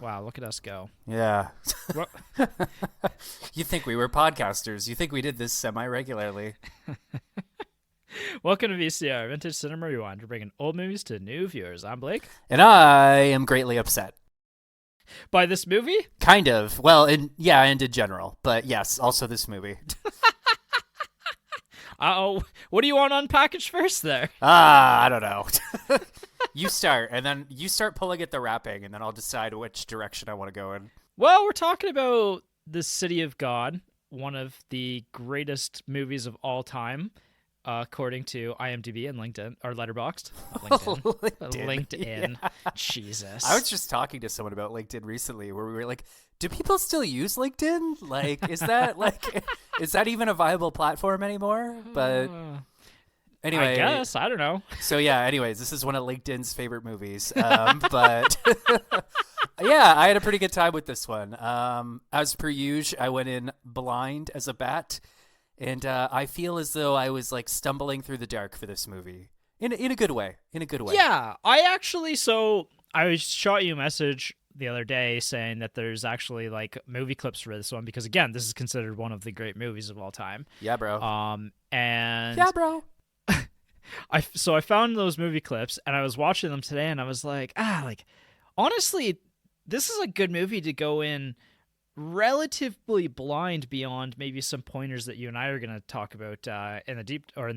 Wow, look at us go. Yeah. What? You think we were podcasters. You think we did this semi-regularly. Welcome to VCR, Vintage Cinema Rewind. We're bringing old movies to new viewers. I'm Blake. And I am greatly upset. By this movie? Kind of. Well, and in general. But yes, also this movie. Uh-oh. What do you want unpackaged first there? I don't know. You start, and then you start pulling at the wrapping, and then I'll decide which direction I want to go in. Well, we're talking about The City of God, one of the greatest movies of all time, according to IMDb and LinkedIn, or Letterboxd. LinkedIn. Yeah. Jesus. I was just talking to someone about LinkedIn recently where we were like, do people still use LinkedIn? Like, is that even a viable platform anymore? But anyway. I guess. I don't know. So yeah, anyways, this is one of LinkedIn's favorite movies. But yeah, I had a pretty good time with this one. As per usual, I went in blind as a bat. And I feel as though I was like stumbling through the dark for this movie in a good way. Yeah, I shot you a message the other day saying that there's actually like movie clips for this one because again, this is considered one of the great movies of all time. Yeah, bro. And yeah, bro. I found those movie clips and I was watching them today and I was like, honestly, this is a good movie to go in relatively blind beyond maybe some pointers that you and I are going to talk about in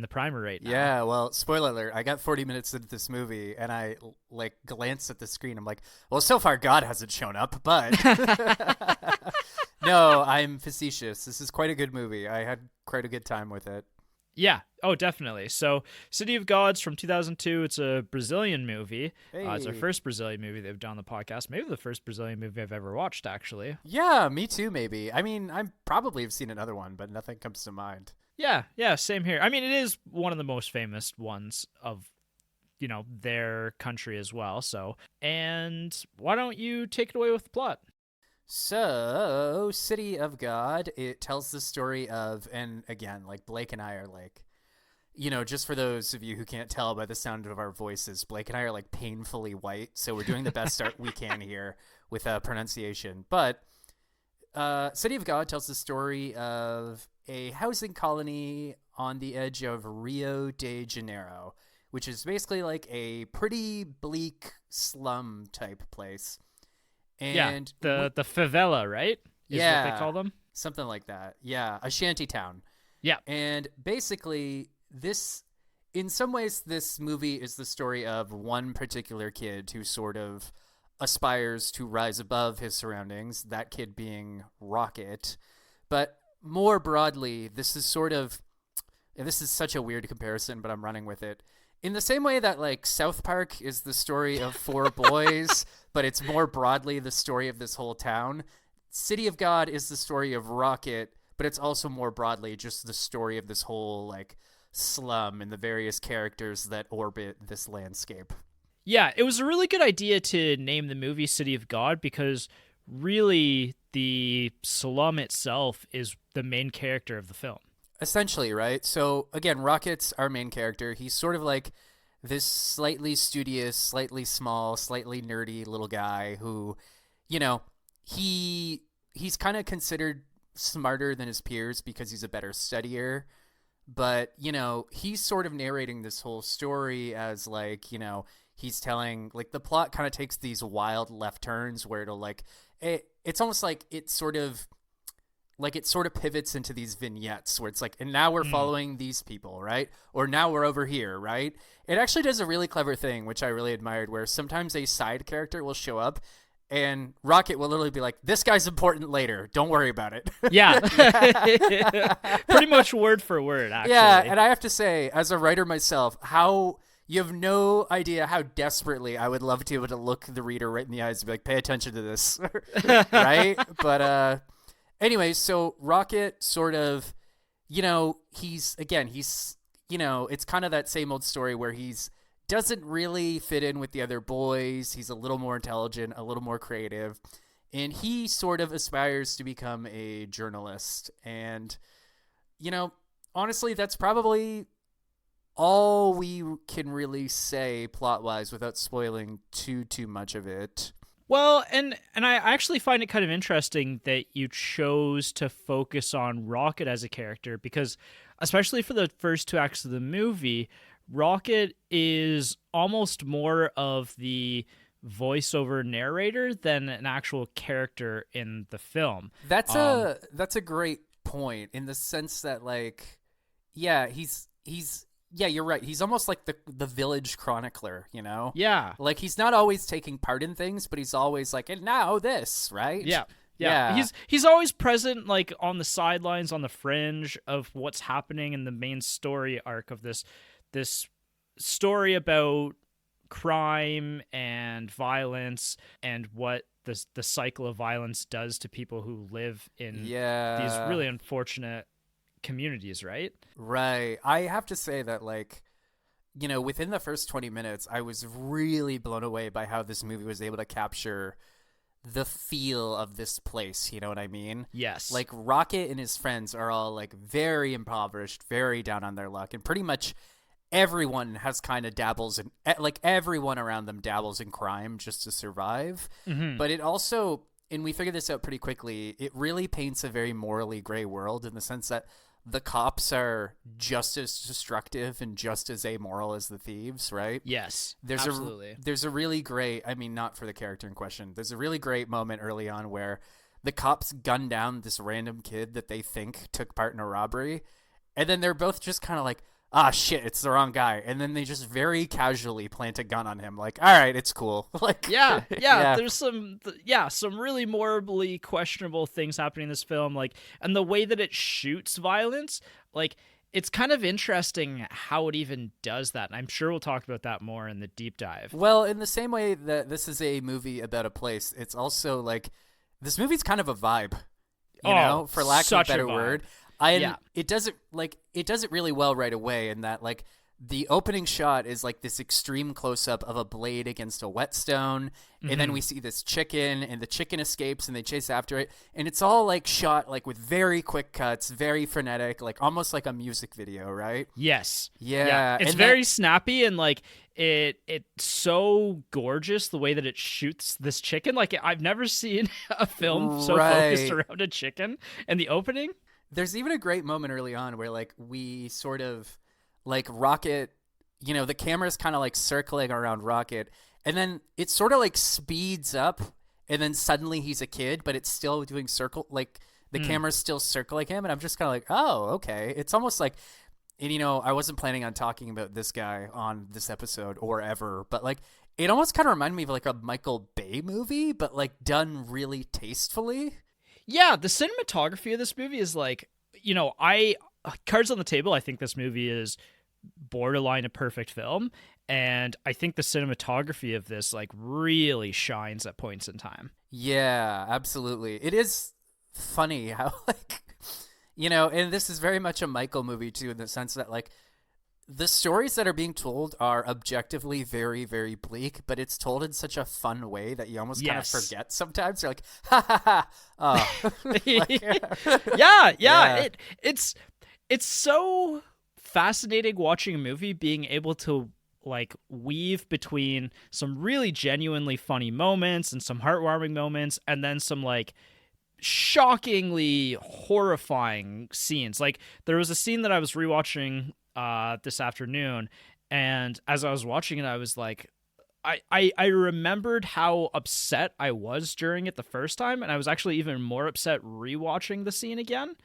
the primer right now. Yeah, well, spoiler alert, I got 40 minutes into this movie and I like glanced at the screen. I'm like, well, so far God hasn't shown up, but no, I'm facetious. This is quite a good movie. I had quite a good time with it. Yeah. Oh, definitely. So, City of Gods from 2002. It's a Brazilian movie. Hey. It's our first Brazilian movie they've done on the podcast. Maybe the first Brazilian movie I've ever watched, actually. Yeah, me too, maybe. I mean, I probably have seen another one, but nothing comes to mind. Yeah, same here. I mean, it is one of the most famous ones of, their country as well. So, and why don't you take it away with the plot? So, City of God, it tells the story of, and again, like Blake and I are like, just for those of you who can't tell by the sound of our voices, Blake and I are like painfully white, so we're doing the best art we can here with pronunciation. But City of God tells the story of a housing colony on the edge of Rio de Janeiro, which is basically like a pretty bleak slum type place. And the favela, right? Is what they call them? Something like that. Yeah, a shanty town. Yeah. And basically, in some ways, this movie is the story of one particular kid who sort of aspires to rise above his surroundings, that kid being Rocket. But more broadly, this is such a weird comparison, but I'm running with it. In the same way that, like, South Park is the story of four boys, but it's more broadly the story of this whole town, City of God is the story of Rocket, but it's also more broadly just the story of this whole, like, slum and the various characters that orbit this landscape. Yeah, it was a really good idea to name the movie City of God because really the slum itself is the main character of the film. Essentially, right? So, again, Rocket's our main character. He's sort of like this slightly studious, slightly small, slightly nerdy little guy who, he's kind of considered smarter than his peers because he's a better studier. But, he's sort of narrating this whole story as, like, he's telling, like, the plot kind of takes these wild left turns where it'll, like, it's almost like it sort of pivots into these vignettes where it's like, and now we're following these people, right? Or now we're over here, right? It actually does a really clever thing, which I really admired, where sometimes a side character will show up and Rocket will literally be like, this guy's important later. Don't worry about it. Yeah. Pretty much word for word, actually. Yeah, and I have to say, as a writer myself, you have no idea how desperately I would love to be able to look the reader right in the eyes and be like, pay attention to this, right? But, anyway, so Rocket sort of, it's kind of that same old story where doesn't really fit in with the other boys. He's a little more intelligent, a little more creative, and he sort of aspires to become a journalist. And, honestly, that's probably all we can really say plot-wise without spoiling too much of it. Well, and I actually find it kind of interesting that you chose to focus on Rocket as a character because especially for the first two acts of the movie, Rocket is almost more of the voiceover narrator than an actual character in the film. That's a great point in the sense that like yeah, he's yeah, you're right. He's almost like the village chronicler, you know? Yeah. Like he's not always taking part in things, but he's always like, and now this, right? Yeah. Yeah. Yeah. He's always present like on the sidelines, on the fringe of what's happening in the main story arc of this story about crime and violence and what the cycle of violence does to people who live in these Yeah. really unfortunate communities, right? Right. I have to say that like within the first 20 minutes, I was really blown away by how this movie was able to capture the feel of this place. You know what I mean? Yes. Like Rocket and his friends are all like very impoverished, very down on their luck, and pretty much everyone has kind of dabbles in like everyone around them dabbles in crime just to survive. Mm-hmm. But it also, and we figured this out pretty quickly, it really paints a very morally gray world in the sense that the cops are just as destructive and just as amoral as the thieves, right? Yes, There's absolutely. there's a really great, I mean, not for the character in question, there's a really great moment early on where the cops gun down this random kid that they think took part in a robbery, and then they're both just kind of like, ah, shit, it's the wrong guy, and then they just very casually plant a gun on him, like, all right, it's cool. Like, yeah, there's some really morally questionable things happening in this film, like, and the way that it shoots violence, like, it's kind of interesting how it even does that, and I'm sure we'll talk about that more in the deep dive. well, in the same way that this is a movie about a place, it's also like this movie's kind of a vibe, for lack of a such better vibe. word. Yeah. It does it really well right away in that like the opening shot is like this extreme close up of a blade against a whetstone, and then we see this chicken, and the chicken escapes, and they chase after it, and it's all like shot like with very quick cuts, very frenetic, like almost like a music video, right? Yes. Yeah, It's and very snappy and like it's so gorgeous the way that it shoots this chicken. Like I've never seen a film so focused Right. around a chicken. And the opening, There's even a great moment early on where like we sort of like Rocket, the camera's kind of like circling around Rocket, and then it sort of like speeds up, and then suddenly he's a kid, but it's still doing circle, like the camera's still circling him, and I'm just kind of like, oh, okay. It's almost like, and I wasn't planning on talking about this guy on this episode or ever, but like it almost kind of reminded me of like a Michael Bay movie, but like done really tastefully. yeah, the cinematography of this movie is like, I cards on the table. I think this movie is borderline a perfect film, and I think the cinematography of this like really shines at points in time. Yeah, absolutely. It is funny how like and this is very much a Michael movie too, in the sense that like the stories that are being told are objectively very, very bleak, but it's told in such a fun way that you almost kind of Yes. forget sometimes. You're like, ha ha ha. Oh. Like, Yeah. yeah. It's so fascinating watching a movie being able to like weave between some really genuinely funny moments and some heartwarming moments and then some like shockingly horrifying scenes. Like there was a scene that I was rewatching this afternoon, and as I was watching it I was like I remembered how upset I was during it the first time, and I was actually even more upset rewatching the scene again.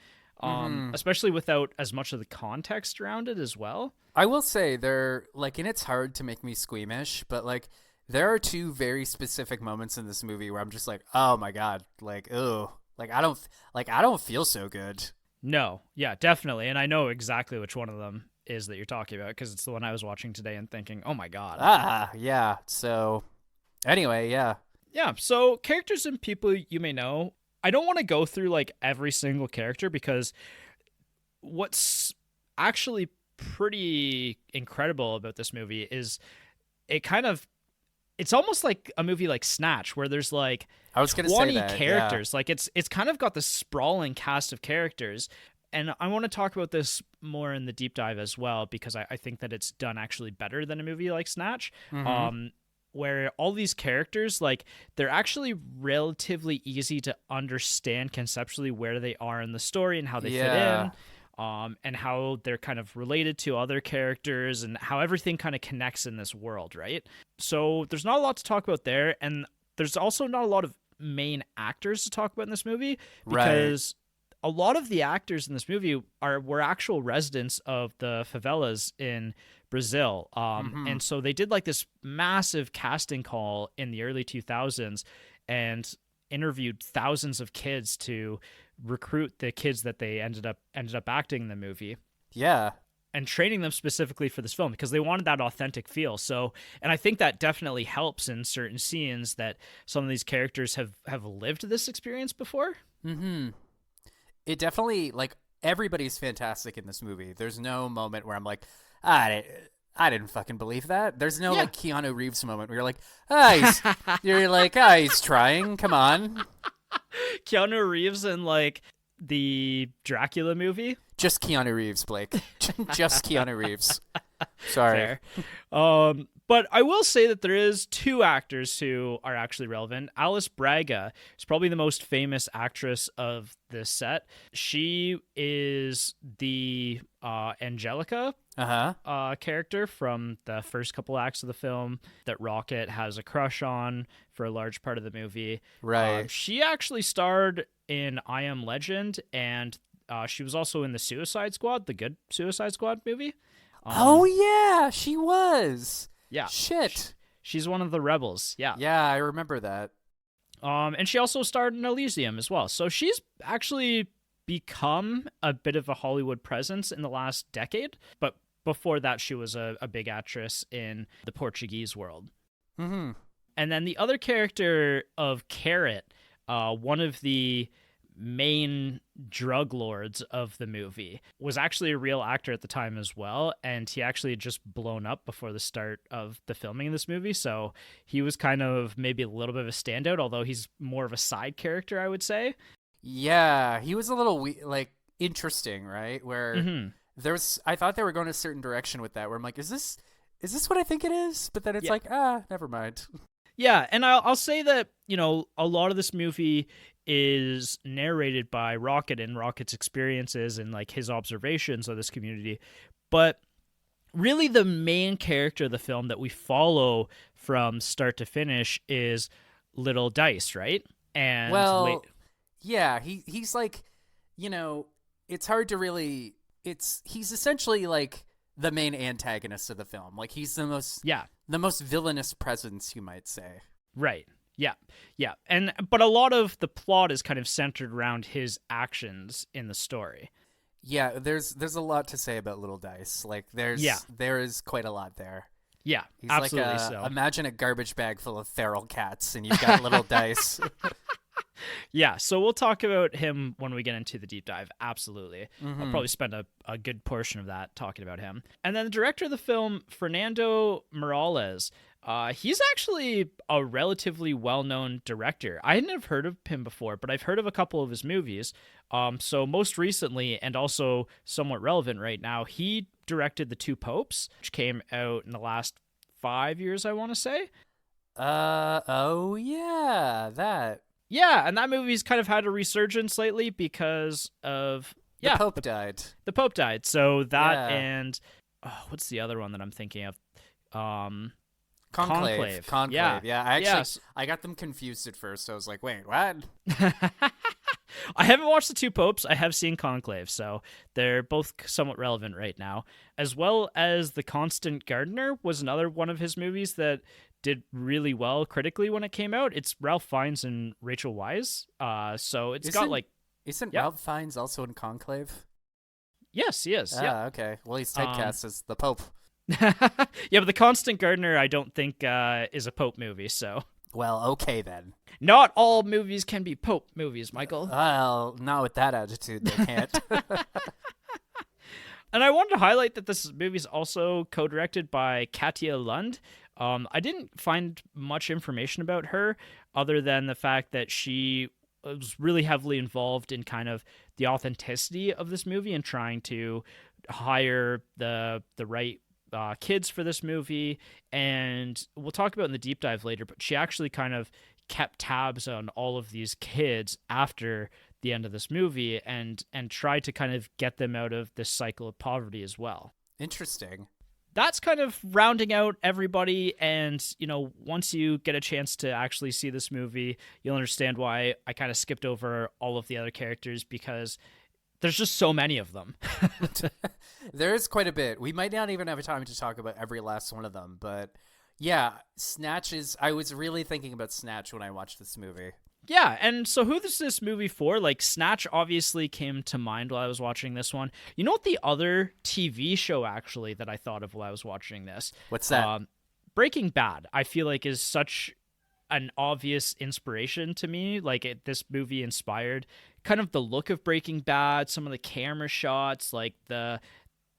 Especially without as much of the context around it as well. I will say they're like, and it's hard to make me squeamish, but like there are two very specific moments in this movie where I'm just like, oh my God, like, oh, like I don't feel so good. No, yeah, definitely. And I know exactly which one of them is that you're talking about because it's the one I was watching today and thinking, oh my God. Ah, yeah. So anyway, yeah. Yeah, so characters and people you may know. I don't want to go through like every single character because what's actually pretty incredible about this movie is it's almost like a movie like Snatch where there's like I was gonna say 20 that, characters. Like it's kind of got this sprawling cast of characters. And I want to talk about this more in the deep dive as well because I think that it's done actually better than a movie like Snatch. Yeah. where all these characters, like, they're actually relatively easy to understand conceptually where they are in the story and how they fit Yeah. in, and how they're kind of related to other characters and how everything kind of connects in this world, right? So there's not a lot to talk about there, and there's also not a lot of main actors to talk about in this movie Right. because a lot of the actors in this movie were actual residents of the favelas in Brazil. Mm-hmm. And so they did like this massive casting call in the early 2000s and interviewed thousands of kids to recruit the kids that they ended up acting in the movie Yeah. and training them specifically for this film because they wanted that authentic feel. So, and I think that definitely helps in certain scenes that some of these characters have lived this experience before. Mm-hmm. It definitely, like, everybody's fantastic in this movie. There's no moment where I'm like, I didn't fucking believe that. There's no Yeah. like Keanu Reeves moment where you're like, he's trying. Come on. Keanu Reeves in like the Dracula movie. Just Keanu Reeves, Blake. Just Keanu Reeves. Sorry. Fair. But I will say that there is two actors who are actually relevant. Alice Braga is probably the most famous actress of this set. She is the Angelica character from the first couple acts of the film that Rocket has a crush on for a large part of the movie. Right. She actually starred in I Am Legend, and she was also in the Suicide Squad, the good Suicide Squad movie. Oh yeah, she was. Yeah. Shit. She's one of the rebels. Yeah. Yeah, I remember that. And she also starred in Elysium as well. So she's actually become a bit of a Hollywood presence in the last decade. But before that, she was a big actress in the Portuguese world. Mm-hmm. And then the other character of Carrot, one of the main drug lords of the movie, was actually a real actor at the time as well, and he actually had just blown up before the start of the filming of this movie, so he was kind of maybe a little bit of a standout, although he's more of a side character, I would say. Yeah, he was a little like interesting, right? Where Mm-hmm. I thought they were going a certain direction with that. Where I'm like, is this what I think it is? But then it's Yeah. like, never mind. Yeah, and I'll say that, a lot of this movie is narrated by Rocket and Rocket's experiences and like his observations of this community. But really the main character of the film that we follow from start to finish is Little Dice, right? And Well, yeah, he's like, it's hard to really. He's essentially like the main antagonist of the film. Like he's the most villainous presence, you might say. right. Yeah. Yeah. But a lot of the plot is kind of centered around his actions in the story. Yeah, there's a lot to say about Little Dice. Like there is quite a lot there. Yeah, He's absolutely. like So imagine a garbage bag full of feral cats, and you've got Little Dice. yeah, so we'll talk about him when we get into the deep dive. Absolutely. Mm-hmm. I'll probably spend a good portion of that talking about him. And then the director of the film, Fernando Morales, he's actually a relatively well-known director. I hadn't have heard of him before, but I've heard of a couple of his movies. So most recently, and also somewhat relevant right now, he directed The Two Popes, which came out in the last 5 years, I want to say. Oh yeah, that. Yeah, and that movie's kind of had a resurgence lately because of The Pope died. The Pope died. So that Yeah. and what's the other one that I'm thinking of? Conclave. Yeah. Actually, I got them confused at first. I was like, wait, what? I haven't watched The Two Popes. I have seen Conclave, so they're both somewhat relevant right now. As well as The Constant Gardener was another one of his movies that did really well critically when it came out. It's Ralph Fiennes and Rachel Weisz. So it's got like... Isn't yeah. Ralph Fiennes also in Conclave? Yes, he is. Yeah. Okay. Well, he's typecast as the Pope. Yeah, but The Constant Gardener I don't think is a Pope movie, so... Well, okay then. Not all movies can be Pope movies, Michael. Well, not with that attitude, they can't. And I wanted to highlight that this movie is also co-directed by Katja Lund. I didn't find much information about her other than the fact that she was really heavily involved in kind of the authenticity of this movie and trying to hire the right kids for this movie, and we'll talk about in the deep dive later, but she actually kind of kept tabs on all of these kids after the end of this movie and tried to kind of get them out of this cycle of poverty as well. Interesting. That's kind of rounding out everybody, and once you get a chance to actually see this movie, you'll understand why I kind of skipped over all of the other characters, because there's just so many of them. There is quite a bit. We might not even have time to talk about every last one of them, but yeah, Snatch is... I was really thinking about Snatch when I watched this movie. Yeah, and so who is this movie for? Like, Snatch obviously came to mind while I was watching this one. You know what the other TV show, actually, that I thought of while I was watching this? What's that? Breaking Bad, I feel like, is such an obvious inspiration to me. Like, this movie inspired kind of the look of Breaking Bad, some of the camera shots, like the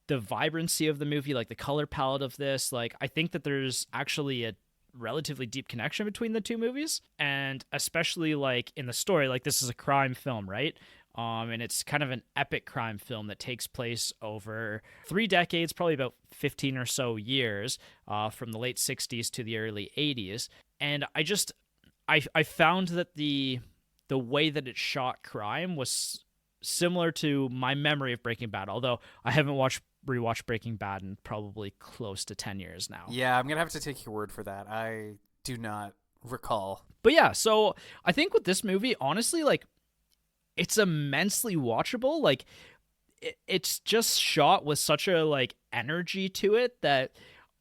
vibrancy of the movie, like the color palette of this. Like, I think that there's actually a relatively deep connection between the two movies, and especially like in the story, like this is a crime film, right? And it's kind of an epic crime film that takes place over 3 decades, probably about 15 or so years, from the late 60s to the early 80s. And I found that the way that it shot crime was similar to my memory of Breaking Bad, although I haven't rewatched Breaking Bad in probably close to 10 years now. Yeah, I'm gonna have to take your word for that. I do not recall. But yeah, so I think with this movie, honestly, like, it's immensely watchable. Like, it's just shot with such a like energy to it that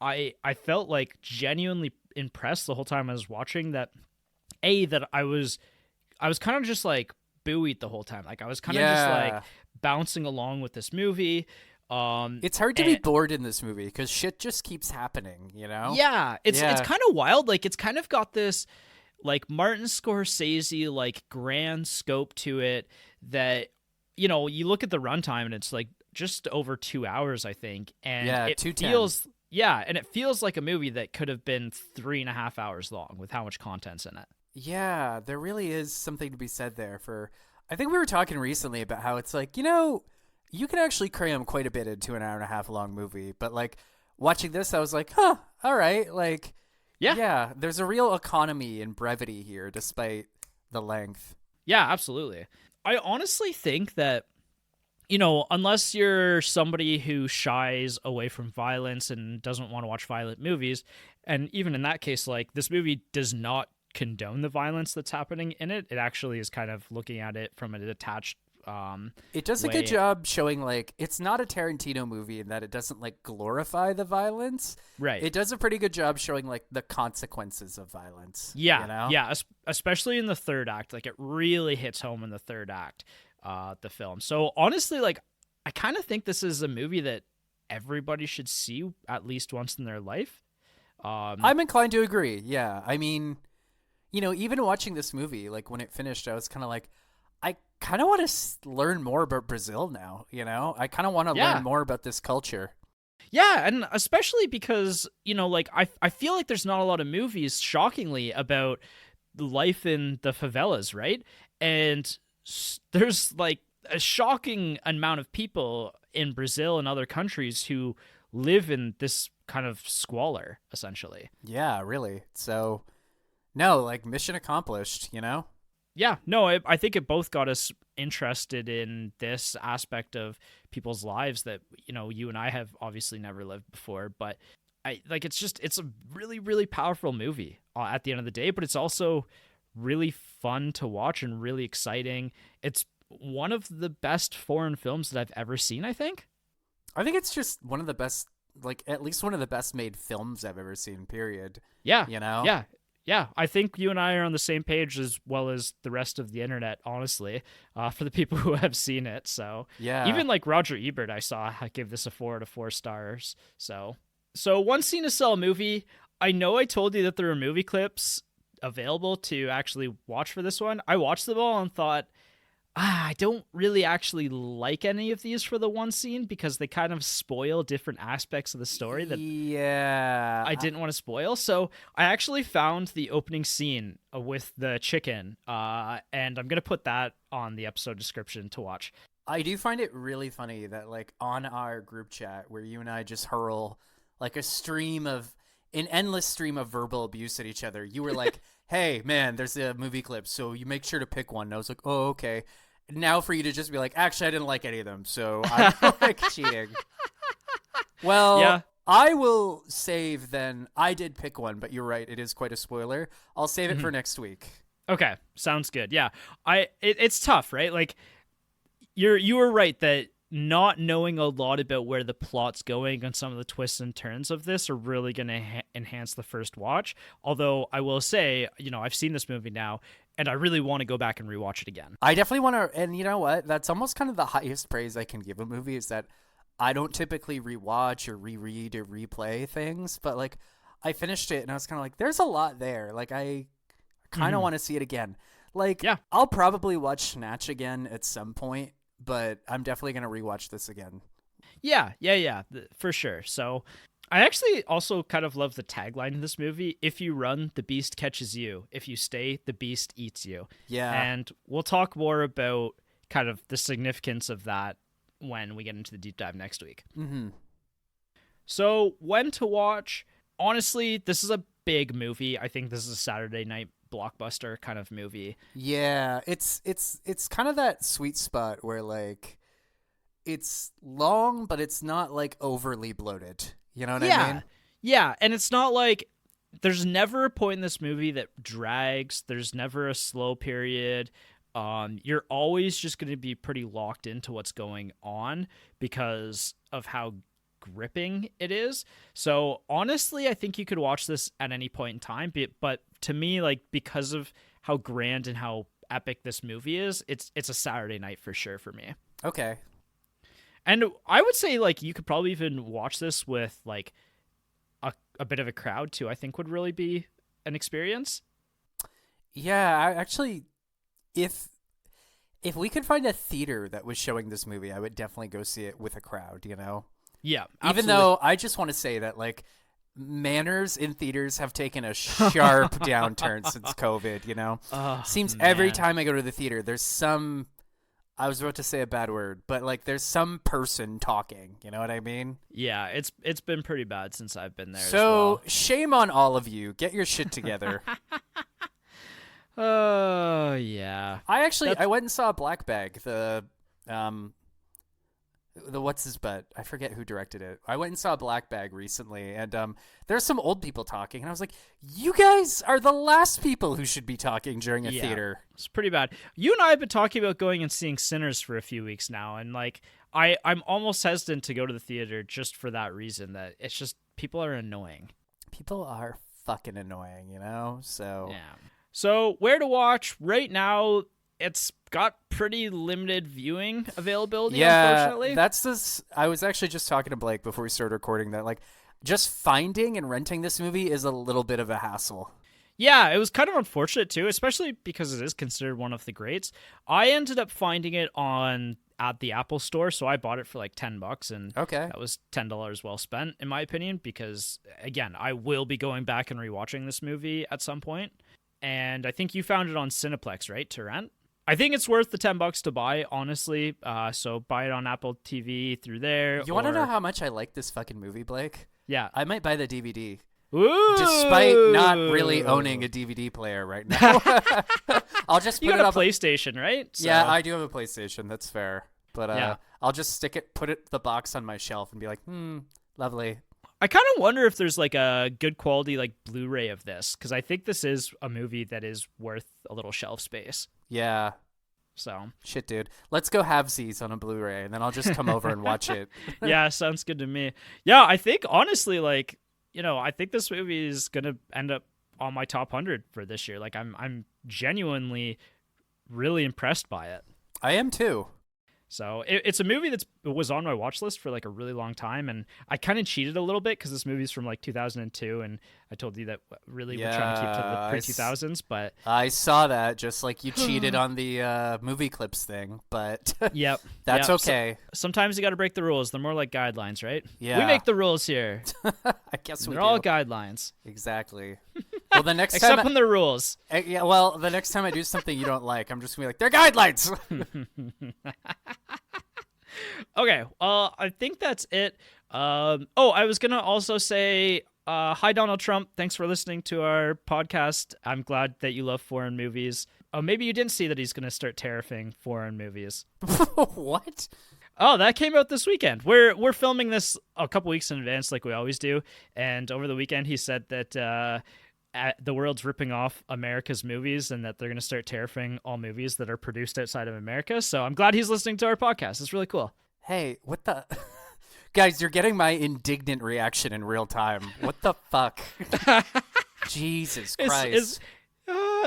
I felt like genuinely impressed the whole time I was watching. That I was kind of just like buoyed the whole time. Like, I was kind of just like bouncing along with this movie. It's hard to be bored in this movie because shit just keeps happening, Yeah, it's kind of wild. Like, it's kind of got this like Martin Scorsese like grand scope to it that you look at the runtime and it's like just over 2 hours, I think, and it feels and it feels like a movie that could have been 3.5 hours long with how much content's in it. Yeah, there really is something to be said there for. I think we were talking recently about how it's like, you can actually cram quite a bit into an hour and a half long movie, but like watching this, I was like, huh, all right. Like, yeah, there's a real economy in brevity here, despite the length. Yeah, absolutely. I honestly think that, unless you're somebody who shies away from violence and doesn't want to watch violent movies, and even in that case, like, this movie does not condone the violence that's happening in it. It actually is kind of looking at it from a detached it does a good job showing, like, it's not a Tarantino movie in that it doesn't like glorify the violence. Right. It does a pretty good job showing like the consequences of violence. Yeah. Yeah. Especially in the third act. Like, it really hits home in the third act, the film. So honestly, like, I kind of think this is a movie that everybody should see at least once in their life. I'm inclined to agree. Yeah. I mean, even watching this movie, like when it finished, I was kind of like, I kind of want to learn more about Brazil now, I kind of want to learn more about this culture. Yeah, and especially because, like, I feel like there's not a lot of movies, shockingly, about life in the favelas, right? And there's, like, a shocking amount of people in Brazil and other countries who live in this kind of squalor, essentially. Yeah, really. So, no, like, mission accomplished, Yeah, no, I think it both got us interested in this aspect of people's lives that, you and I have obviously never lived before. But it's a really, really powerful movie at the end of the day, but it's also really fun to watch and really exciting. It's one of the best foreign films that I've ever seen, I think. I think it's just one of the best, like, at least one of the best made films I've ever seen, period. Yeah. Yeah. Yeah, I think you and I are on the same page as well as the rest of the internet, honestly, for the people who have seen it. So yeah, even like Roger Ebert, I saw, give this a 4 out of 4 stars. So one scene to sell a movie. I know I told you that there were movie clips available to actually watch for this one. I watched them all and thought, I don't really actually like any of these for the one scene because they kind of spoil different aspects of the story that I didn't want to spoil. So I actually found the opening scene with the chicken, and I'm going to put that on the episode description to watch. I do find it really funny that, like, on our group chat where you and I just hurl like an endless stream of verbal abuse at each other. You were like, hey, man, there's a movie clip, so you make sure to pick one. And I was like, oh, okay. Now for you to just be like, actually, I didn't like any of them, so I'm like cheating. Well, Yeah. I will save then. I did pick one, but you're right. It is quite a spoiler. I'll save it for next week. Okay, sounds good. Yeah, it's tough, right? Like you were right that not knowing a lot about where the plot's going and some of the twists and turns of this are really going to enhance the first watch. Although I will say, I've seen this movie now, and I really want to go back and rewatch it again. I definitely want to, and you know what? That's almost kind of the highest praise I can give a movie is that I don't typically rewatch or reread or replay things, but like I finished it and I was kind of like, there's a lot there. Like I kind of want to see it again. Like, Yeah. I'll probably watch Snatch again at some point, but I'm definitely going to rewatch this again. Yeah, for sure. So I actually also kind of love the tagline in this movie. If you run, the beast catches you. If you stay, the beast eats you. Yeah. And we'll talk more about kind of the significance of that when we get into the deep dive next week. Mm-hmm. So when to watch? Honestly, this is a big movie. I think this is a Saturday night blockbuster kind of movie. Yeah, it's kind of that sweet spot where like it's long, but it's not like overly bloated. You know what I mean? Yeah, and it's not like there's never a point in this movie that drags. There's never a slow period. You're always just going to be pretty locked into what's going on because of how gripping it is. So honestly, I think you could watch this at any point in time. But to me, like because of how grand and how epic this movie is, it's a Saturday night for sure for me. Okay. And I would say like you could probably even watch this with like a bit of a crowd too. I think would really be an experience. Yeah, I actually, if we could find a theater that was showing this movie, I would definitely go see it with a crowd. You know. Yeah, absolutely. Even though I just want to say that like manners in theaters have taken a sharp downturn since COVID. You know, seems every time I go to the theater, there's some. I was about to say a bad word, but like there's some person talking. You know what I mean? Yeah, it's been pretty bad since I've been there. So as well. Shame on all of you. Get your shit together. Oh yeah. I went and saw Black Bag, the what's his butt? I forget who directed it. I went and saw Black Bag recently, and there's some old people talking, and I was like, you guys are the last people who should be talking during a theater. It's pretty bad. You and I have been talking about going and seeing Sinners for a few weeks now, and like I'm almost hesitant to go to the theater just for that reason, that it's just people are annoying. People are fucking annoying, you know? So yeah. So where to watch right now? It's got pretty limited viewing availability, unfortunately. That's this. I was actually just talking to Blake before we started recording that, like, just finding and renting this movie is a little bit of a hassle. Yeah, it was kind of unfortunate, too, especially because it is considered one of the greats. I ended up finding it at the Apple Store, so I bought it for like $10, and that was $10 well spent, in my opinion, because, again, I will be going back and rewatching this movie at some point. And I think you found it on Cineplex, right, to rent? I think it's worth the $10 to buy, honestly. So buy it on Apple TV through there. You want to know how much I like this fucking movie, Blake? Yeah. I might buy the DVD. Ooh. Despite not really owning a DVD player right now. I'll just put you got it a up. PlayStation, right? So. Yeah, I do have a PlayStation. That's fair. But I'll just put the box on my shelf and be like, lovely. I kind of wonder if there's like a good quality like Blu-ray of this, because I think this is a movie that is worth a little shelf space. Yeah. So shit, dude. Let's go halvesies on a Blu-ray, and then I'll just come over and watch it. Yeah, sounds good to me. Yeah, I think honestly, like, I think this movie is gonna end up on my top 100 for this year. Like, I'm genuinely really impressed by it. I am too. So it's a movie that was on my watch list for like a really long time, and I kind of cheated a little bit because this movie's from like 2002, and I told you that really we're trying to keep to the pre-2000s, but I saw that, just like you cheated on the movie clips thing, but yep, that's okay. Sometimes you got to break the rules. They're more like guidelines, right? Yeah, we make the rules here. I guess they're all guidelines. Exactly. Well, the next except time when they're rules. Yeah. Well, the next time I do something you don't like, I'm just gonna be like, they're guidelines. Okay, I think that's it. I was gonna also say, hi Donald Trump. Thanks for listening to our podcast. I'm glad that you love foreign movies. Oh, maybe you didn't see that he's gonna start tariffing foreign movies. What? Oh, that came out this weekend. We're filming this a couple weeks in advance, like we always do. And over the weekend, he said that the world's ripping off America's movies, and that they're gonna start tariffing all movies that are produced outside of America. So I'm glad he's listening to our podcast. It's really cool. Hey, what the? Guys, you're getting my indignant reaction in real time. What the fuck? Jesus Christ.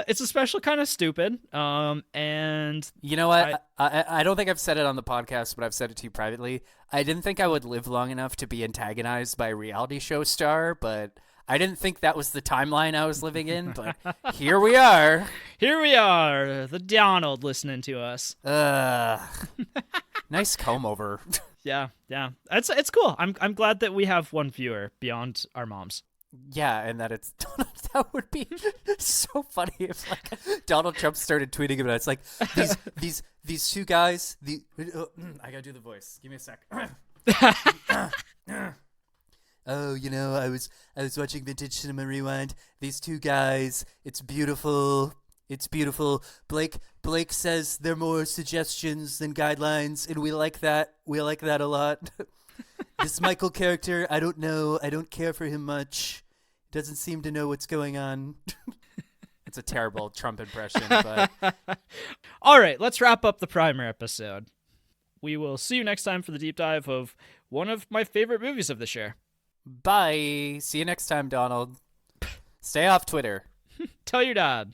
It's a special kind of stupid. And you know what? I don't think I've said it on the podcast, but I've said it to you privately. I didn't think I would live long enough to be antagonized by a reality show star, but I didn't think that was the timeline I was living in, but here we are. Here we are, the Donald listening to us. Nice comb over. Yeah. It's cool. I'm glad that we have one viewer beyond our moms. Yeah, and that it's that would be so funny if like Donald Trump started tweeting about it. It's like these two guys. I gotta do the voice. Give me a sec. Oh, I was watching Vintage Cinema Rewind. These two guys. It's beautiful. It's beautiful. Blake says they're more suggestions than guidelines, and we like that. We like that a lot. This Michael character, I don't know. I don't care for him much. Doesn't seem to know what's going on. It's a terrible Trump impression, but... All right, let's wrap up the primer episode. We will see you next time for the deep dive of one of my favorite movies of this year. Bye. See you next time, Donald. Stay off Twitter. Tell your dad.